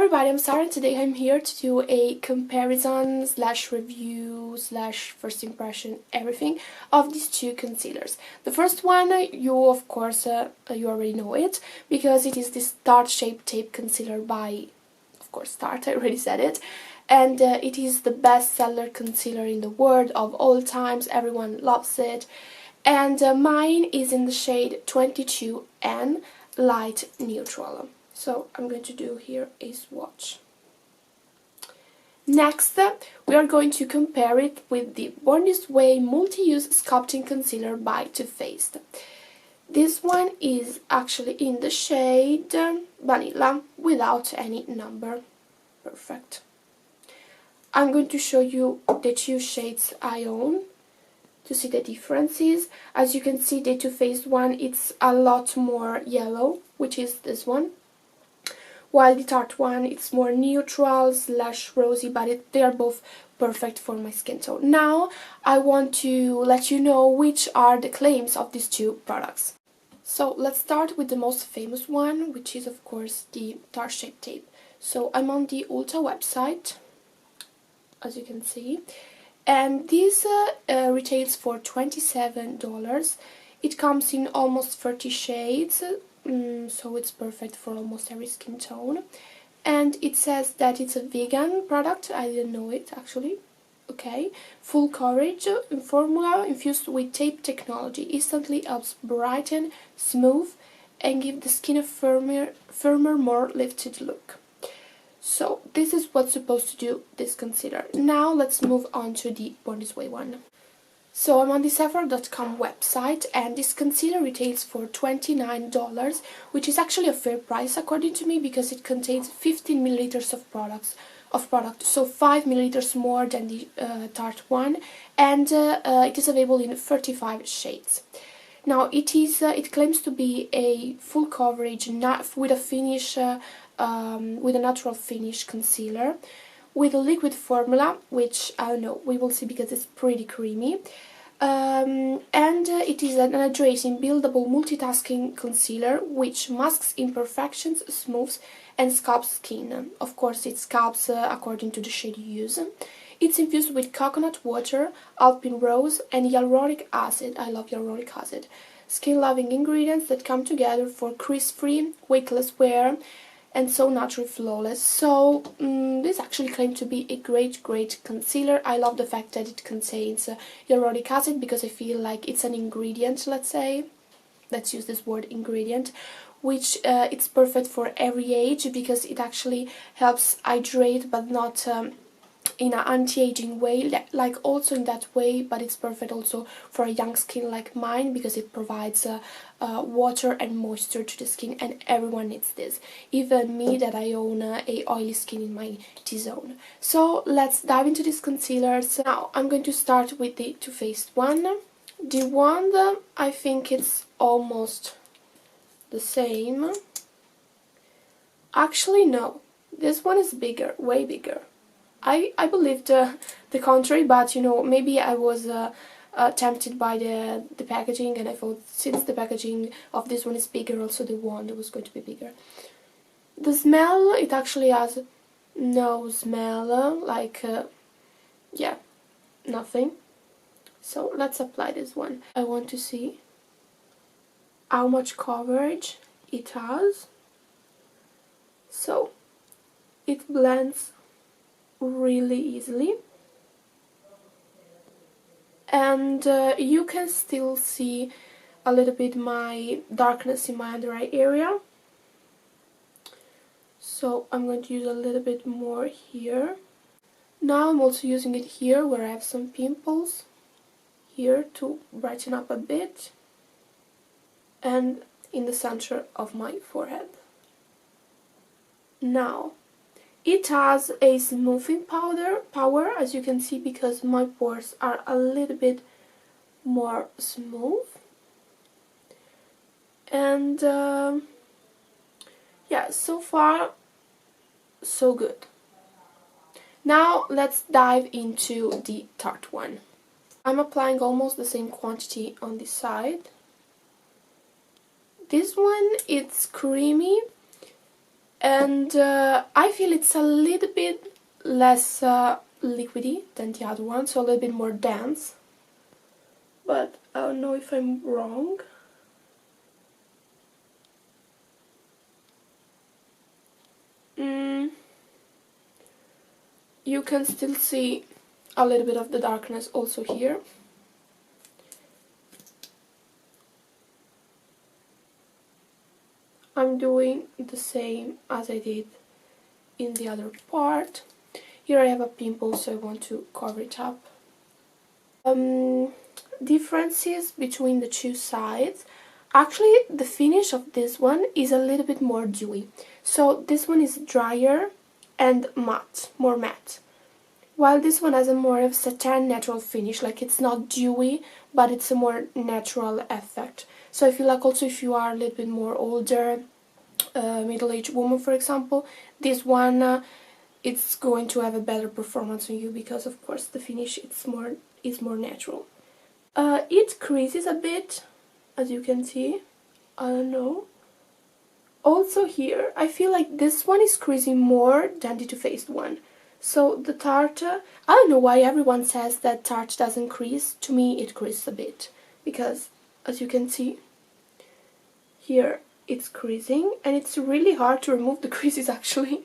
everybody, I'm Sarah. Today I'm here to do a comparison slash review slash first impression, everything of these two concealers. The first one, you of course, you already know it, because it is this Tarte Shape Tape Concealer by, of course, Tarte, I already said it. And it is the best-seller concealer in the world of all times, everyone loves it. And mine is in the shade 22N Light Neutral. So I'm going to do here a swatch. Next, we are going to compare it with the Born This Way Multi-Use Sculpting Concealer by Too Faced. This one is actually in the shade Vanilla without any number. Perfect. I'm going to show you the two shades I own to see the differences. As you can see, the Too Faced one, it's a lot more yellow, which is this one. While the Tarte one, it's more neutral slash rosy, but they are both perfect for my skin tone. Now, I want to let you know which are the claims of these two products. So, let's start with the most famous one, which is, of course, the Tarte Shape Tape. So, I'm on the Ulta website, as you can see. And this retails for $27. It comes in almost 30 shades. So it's perfect for almost every skin tone. And it says that it's a vegan product. I didn't know it actually. Okay. Full coverage formula infused with tape technology. Instantly helps brighten, smooth, and give the skin a firmer, more lifted look. So this is what's supposed to do this concealer. Now let's move on to the Born This Way one. So I'm on the Sephora.com website, and this concealer retails for $29, which is actually a fair price according to me, because it contains 15 milliliters of product, so 5 milliliters more than the Tarte one, and it is available in 35 shades. Now it claims to be a full coverage with a finish, with a natural finish concealer, with a liquid formula, which I don't know, we will see because it's pretty creamy. And it is an hydrating, buildable, multitasking concealer which masks imperfections, smooths, and sculpts skin. Of course, it sculpts according to the shade you use. It's infused with coconut water, alpine rose, and hyaluronic acid. I love hyaluronic acid. Skin-loving ingredients that come together for crease-free, weightless wear, and so naturally flawless. So this actually claimed to be a great concealer. I love the fact that it contains hyaluronic acid, because I feel like it's an ingredient, let's say. Let's use this word, ingredient, which it's perfect for every age, because it actually helps hydrate, but not in an anti-aging way, like also in that way, but it's perfect also for a young skin like mine, because it provides water and moisture to the skin, and everyone needs this, even me that I own a oily skin in my T-zone. So let's dive into these concealers. Now I'm going to start with the Too Faced one. The one that I think it's almost the same. Actually no, this one is bigger, way bigger. I believed the contrary, but you know, maybe I was tempted by the packaging, and I thought since the packaging of this one is bigger, also the one that was going to be bigger. The smell, it actually has no smell, like, yeah, nothing. So let's apply this one. I want to see how much coverage it has. So it blends really easily, and you can still see a little bit my darkness in my under eye area, so I'm going to use a little bit more here. Now I'm also using it here where I have some pimples, here to brighten up a bit, and in the center of my forehead. Now it has a smoothing power, as you can see, because my pores are a little bit more smooth. And yeah, so far so good. Now let's dive into the Tarte one. I'm applying almost the same quantity on this side. This one, it's creamy, and I feel it's a little bit less liquidy than the other one, so a little bit more dense, but I don't know if I'm wrong. You can still see a little bit of the darkness also here. I'm doing the same as I did in the other part. Here I have a pimple, so I want to cover it up. Differences between the two sides. Actually, the finish of this one is a little bit more dewy. So this one is drier and matte, more matte. While this one has a more of satin natural finish, like it's not dewy, but it's a more natural effect. So I feel like also if you are a little bit more older, middle-aged woman for example, this one it's going to have a better performance on you because of course the finish is more natural. It creases a bit, as you can see. I don't know. Also here, I feel like this one is creasing more than the Too Faced one. So the Tarte, I don't know why everyone says that Tarte doesn't crease. To me it creases a bit, because as you can see, here it's creasing, and it's really hard to remove the creases actually.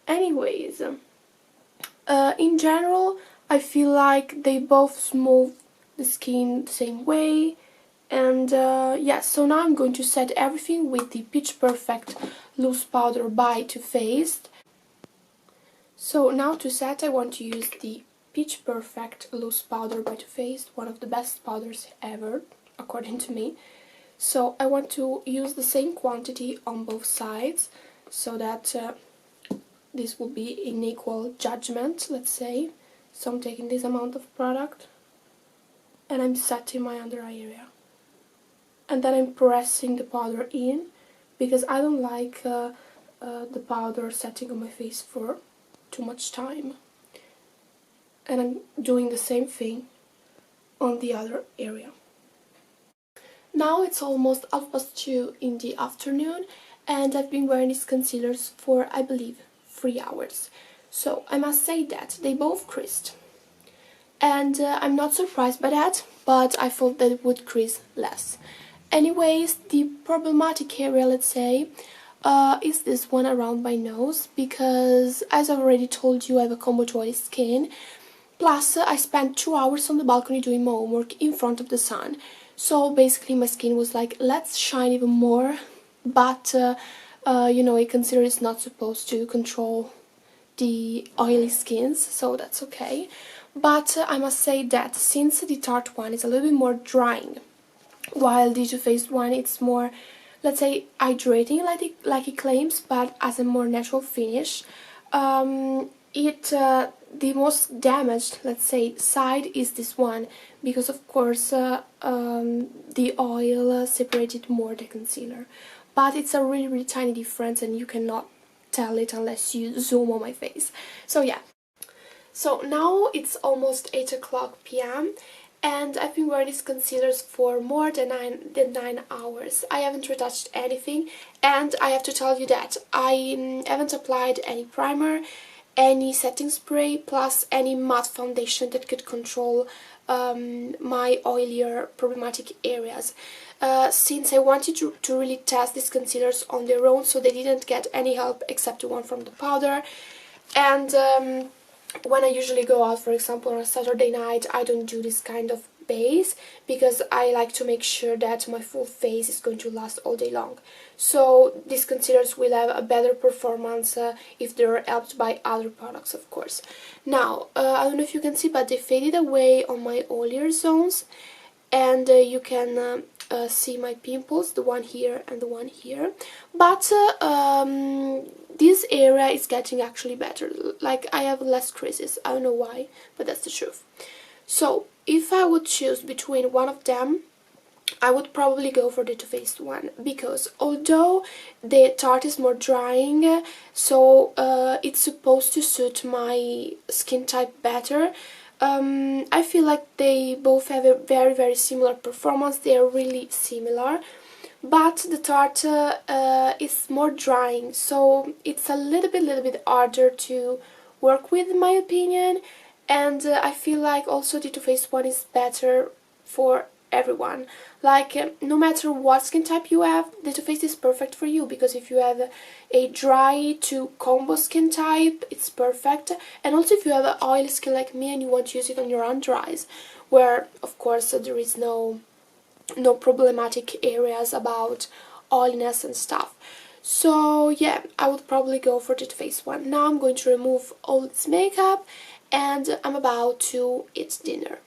Anyways, in general, I feel like they both smooth the skin the same way. And yeah, so now I'm going to set everything with the Pitch Perfect Loose Powder by Too Faced. So now to set, I want to use the Pitch Perfect Loose Powder by Too Faced, one of the best powders ever, according to me. So I want to use the same quantity on both sides, so that this will be in equal judgment, let's say. So I'm taking this amount of product, and I'm setting my under eye area. And then I'm pressing the powder in, because I don't like the powder setting on my face for too much time. And I'm doing the same thing on the other area. Now it's almost 2:30 in the afternoon, and I've been wearing these concealers for, I believe, 3 hours. So I must say that they both creased. And I'm not surprised by that, but I thought that it would crease less. Anyways, the problematic area, let's say, is this one around my nose, because as I've already told you, I have a combo to oily skin. Plus, I spent 2 hours on the balcony doing my homework in front of the sun. So basically my skin was like, let's shine even more. But, you know, a concealer is not supposed to control the oily skins, so that's okay. But I must say that since the Tarte one is a little bit more drying, while the Too Faced one it's more, let's say, hydrating like it claims, but as a more natural finish, the most damaged, let's say, side is this one, because of course the oil separated more the concealer. But it's a really tiny difference, and you cannot tell it unless you zoom on my face. So yeah. So now it's almost 8 p.m. and I've been wearing these concealers for more than 9 hours. I haven't retouched anything, and I have to tell you that I haven't applied any primer, any setting spray, plus any matte foundation that could control my oilier problematic areas. Since I wanted to really test these concealers on their own, so they didn't get any help except the one from the powder. And when I usually go out, for example, on a Saturday night, I don't do this kind of base, because I like to make sure that my full face is going to last all day long. So these concealers will have a better performance if they're helped by other products, of course. Now, I don't know if you can see, but they faded away on my oilier zones, and you can see my pimples, the one here and the one here. But this area is getting actually better. Like, I have less creases. I don't know why, but that's the truth. So if I would choose between one of them, I would probably go for the Too Faced one, because although the Tarte is more drying, so it's supposed to suit my skin type better, I feel like they both have a very similar performance. They are really similar, but the Tarte is more drying, so it's a little bit harder to work with in my opinion, and I feel like also the Too Faced one is better for everyone. Like no matter what skin type you have, the Too Faced is perfect for you, because if you have a dry to combo skin type, it's perfect. And also if you have an oily skin like me and you want to use it on your under eyes, where of course there is no problematic areas about oiliness and stuff. So yeah, I would probably go for the Too Faced one. Now I'm going to remove all its makeup and I'm about to eat dinner.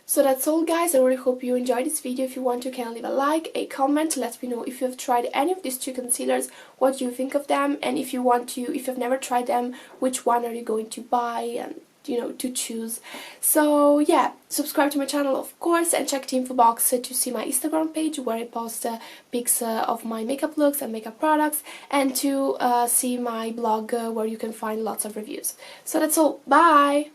So that's all guys, I really hope you enjoyed this video. If you want, you can leave a like, a comment, let me know if you have tried any of these two concealers, what you think of them, and if you want to, if you've never tried them, which one are you going to buy and to choose. So yeah, subscribe to my channel of course, and check the info box to see my Instagram page where I post pics of my makeup looks and makeup products, and to see my blog where you can find lots of reviews. So that's all, bye!